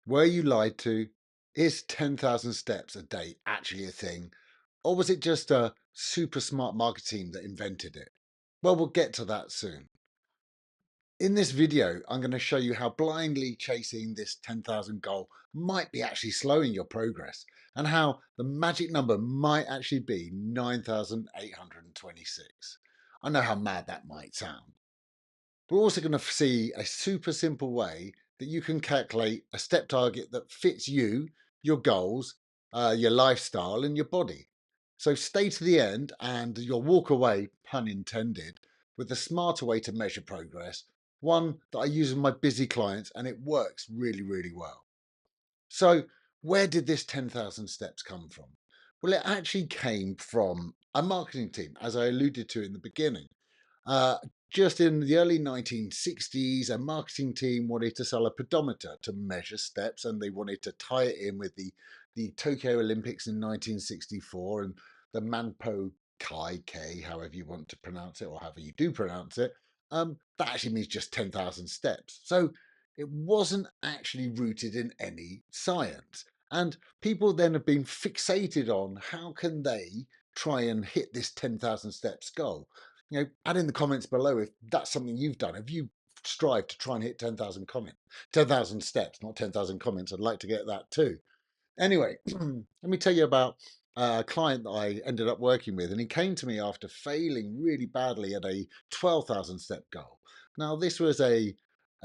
Were you lied to? Is 10,000 steps a day actually a thing? Or was it just a super smart marketing team that invented it? Well, we'll get to that soon. In this video, I'm going to show you how blindly chasing this 10,000 goal might be actually slowing your progress, and how the magic number might actually be 9,826. I know how mad that might sound. We're also going to see a super simple way that you can calculate a step target that fits you, your goals, your lifestyle, and your body. So stay to the end and you'll walk away, pun intended, with a smarter way to measure progress, one that I use with my busy clients, and it works really, really well. So, where did this 10,000 steps come from? Well, it actually came from a marketing team, as I alluded to in the beginning. Uh, just in the early 1960s, a marketing team wanted to sell a pedometer to measure steps, and they wanted to tie it in with the Tokyo Olympics in 1964 and the Manpo Kai K, however you want to pronounce it, or however you do pronounce it. That actually means just 10,000 steps. So it wasn't actually rooted in any science. And people then have been fixated on how can they try and hit this 10,000 steps goal. Add in the comments below if that's something you've done. Have you strived to try and hit 10,000 comments, 10,000 steps, not 10,000 comments? I'd like to get that too. Anyway, let me tell you about a client that I ended up working with, and he came to me after failing really badly at a 12,000 step goal. Now, this was a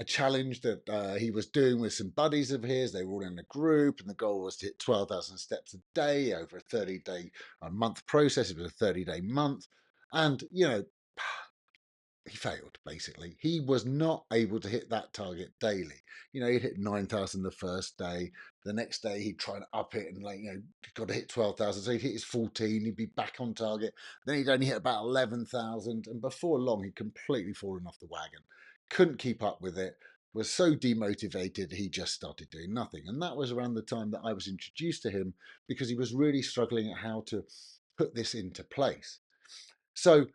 challenge that he was doing with some buddies of his. They were all in a group, and the goal was to hit 12,000 steps a day over a 30-day month process. It was a 30-day month. And, he failed basically. He was not able to hit that target daily. He'd hit 9,000 the first day. The next day he'd try and up it and got to hit 12,000. So he'd hit his 14, he'd be back on target. Then he'd only hit about 11,000. And before long, he'd completely fallen off the wagon. Couldn't keep up with it. Was so demotivated, he just started doing nothing. And that was around the time that I was introduced to him because he was really struggling at how to put this into place. So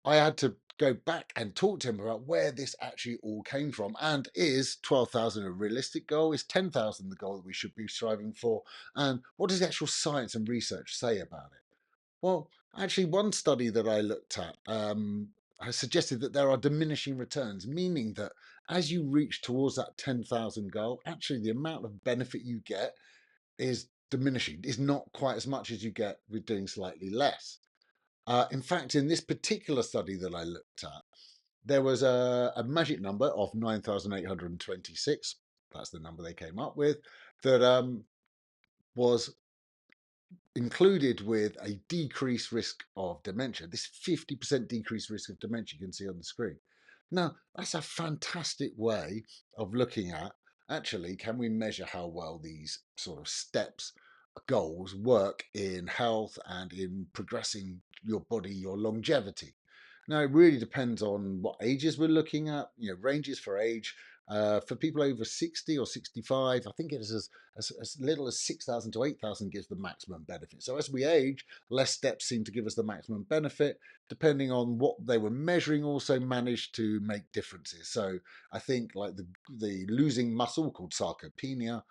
I had to go back and talk to him about where this actually all came from. And is 12,000 a realistic goal? Is 10,000 the goal that we should be striving for? And what does the actual science and research say about it? Well, actually, one study that I looked at has suggested that there are diminishing returns, meaning that as you reach towards that 10,000 goal, actually the amount of benefit you get is diminishing, is not quite as much as you get with doing slightly less. In fact, in this particular study that I looked at, there was a magic number of 9,826. That's the number they came up with, that was included with a decreased risk of dementia. This 50% decreased risk of dementia you can see on the screen. Now, that's a fantastic way of looking at actually, can we measure how well these sort of steps, goals work in health and in progressing your body, your longevity? Now, it really depends on what ages we're looking at, ranges for age. For people over 60 or 65, I think it is as little as 6,000 to 8,000 gives the maximum benefit. So as we age, less steps seem to give us the maximum benefit. Depending on what they were measuring, also managed to make differences. So I think like the losing muscle called sarcopenia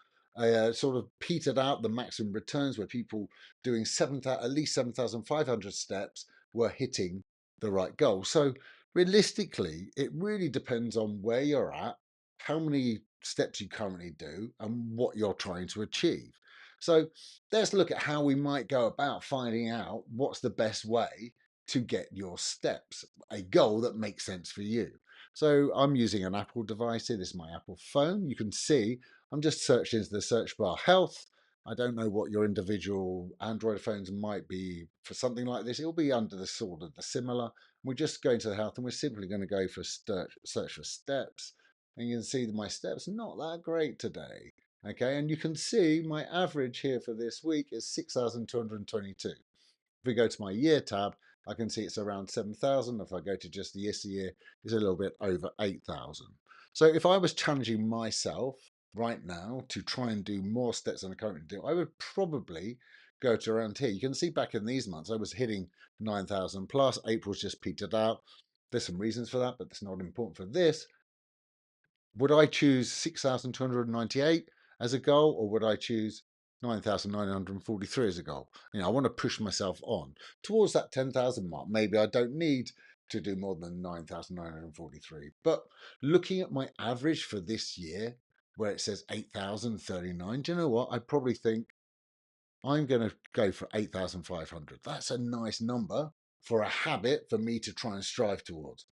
sort of petered out the maximum returns where people doing at least 7,500 steps were hitting the right goal. So realistically, it really depends on where you're at, how many steps you currently do, and what you're trying to achieve. So let's look at how we might go about finding out what's the best way to get your steps, a goal that makes sense for you. So I'm using an Apple device here. This is my Apple phone. You can see I'm just searching into the search bar health. I don't know what your individual Android phones might be for something like this. It'll be under the sort of the similar. We're just going to the health, and we're simply going to go for search for steps. And you can see that my steps are not that great today. Okay, and you can see my average here for this week is 6,222. If we go to my year tab, I can see it's around 7,000. If I go to just the year, it's a little bit over 8,000. So if I was challenging myself right now to try and do more steps than I currently do, I would probably go to around here. You can see back in these months, I was hitting 9,000 plus. April's just petered out. There's some reasons for that, but that's not important for this. Would I choose 6,298 as a goal, or would I choose 9,943 as a goal? I want to push myself on towards that 10,000 mark. Maybe I don't need to do more than 9,943. But looking at my average for this year, where it says 8,039, do you know what? I probably think I'm going to go for 8,500. That's a nice number for a habit for me to try and strive towards.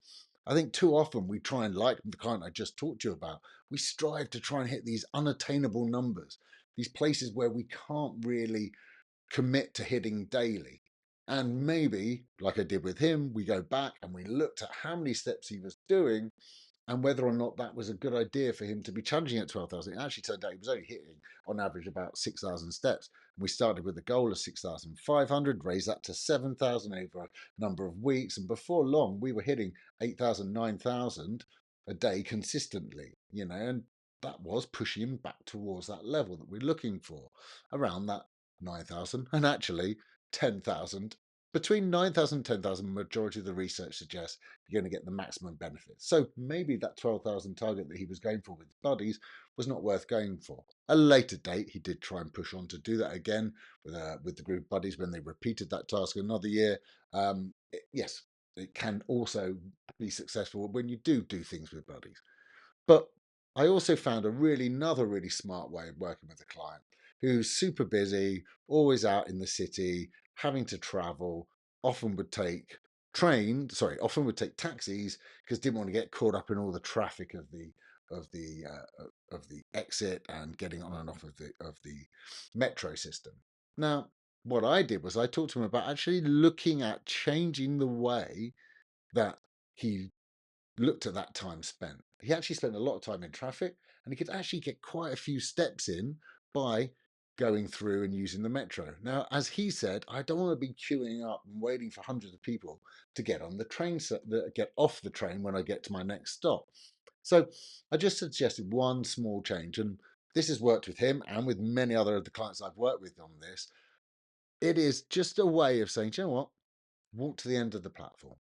I think too often we try and, like the client I just talked to you about, we strive to try and hit these unattainable numbers, these places where we can't really commit to hitting daily. And maybe, like I did with him, we go back and we looked at how many steps he was doing and whether or not that was a good idea for him to be challenging at 12,000. It actually turned out he was only hitting on average about 6,000 steps. We started with a goal of 6,500, raised that to 7,000 over a number of weeks. And before long, we were hitting 8,000, 9,000 a day consistently, and that was pushing him back towards that level that we're looking for, around that 9,000 and actually 10,000. Between 9,000 and 10,000, majority of the research suggests you're going to get the maximum benefit. So maybe that 12,000 target that he was going for with his buddies was not worth going for. At a later date, he did try and push on to do that again with the group buddies when they repeated that task another year. Yes, it can also be successful when you do things with buddies. But I also found another really smart way of working with a client who's super busy, always out in the city, having to travel, often would take often would take taxis because didn't want to get caught up in all the traffic of the exit and getting on and off of the metro system. Now, what I did was I talked to him about actually looking at changing the way that he looked at that time spent. He actually spent a lot of time in traffic and he could actually get quite a few steps in by going through and using the metro. Now, as he said, I don't want to be queuing up and waiting for hundreds of people to get on the train, get off the train when I get to my next stop. So I just suggested one small change, and this has worked with him and with many other of the clients I've worked with on this. It is just a way of saying, you know what, walk to the end of the platform.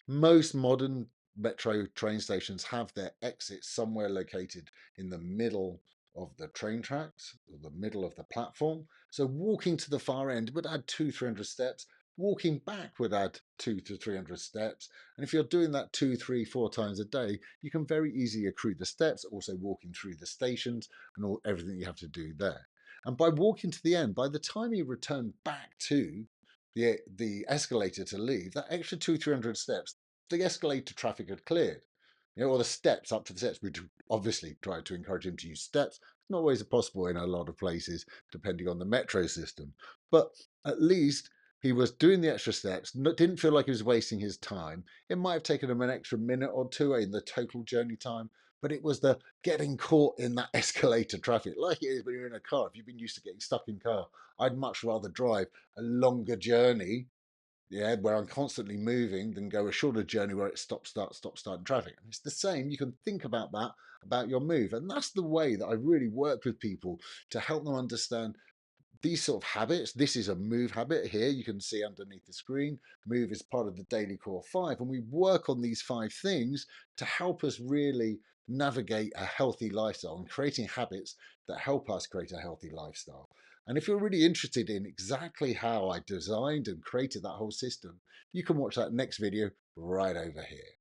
Most modern metro train stations have their exits somewhere located in the middle of the train tracks, or the middle of the platform. So walking to the far end would add 200-300 steps. Walking back would add 200-300 steps. And if you're doing that 2, 3, 4 times a day, you can very easily accrue the steps, also walking through the stations and everything you have to do there. And by walking to the end, by the time you return back to the escalator to leave, that extra 200-300 steps, the escalator traffic had cleared. Or the steps up to the steps. We obviously tried to encourage him to use steps. It's not always possible in a lot of places, depending on the metro system. But at least he was doing the extra steps, didn't feel like he was wasting his time. It might have taken him an extra minute or two in the total journey time, but it was the getting caught in that escalator traffic, like it is when you're in a car. If you've been used to getting stuck in car, I'd much rather drive a longer journey, where I'm constantly moving, than go a shorter journey where it's stop, start in traffic. And it's the same. You can think about that, about your move. And that's the way that I really work with people to help them understand these sort of habits. This is a move habit here. You can see underneath the screen, move is part of the daily core 5. And we work on these 5 things to help us really navigate a healthy lifestyle and creating habits that help us create a healthy lifestyle. And if you're really interested in exactly how I designed and created that whole system, you can watch that next video right over here.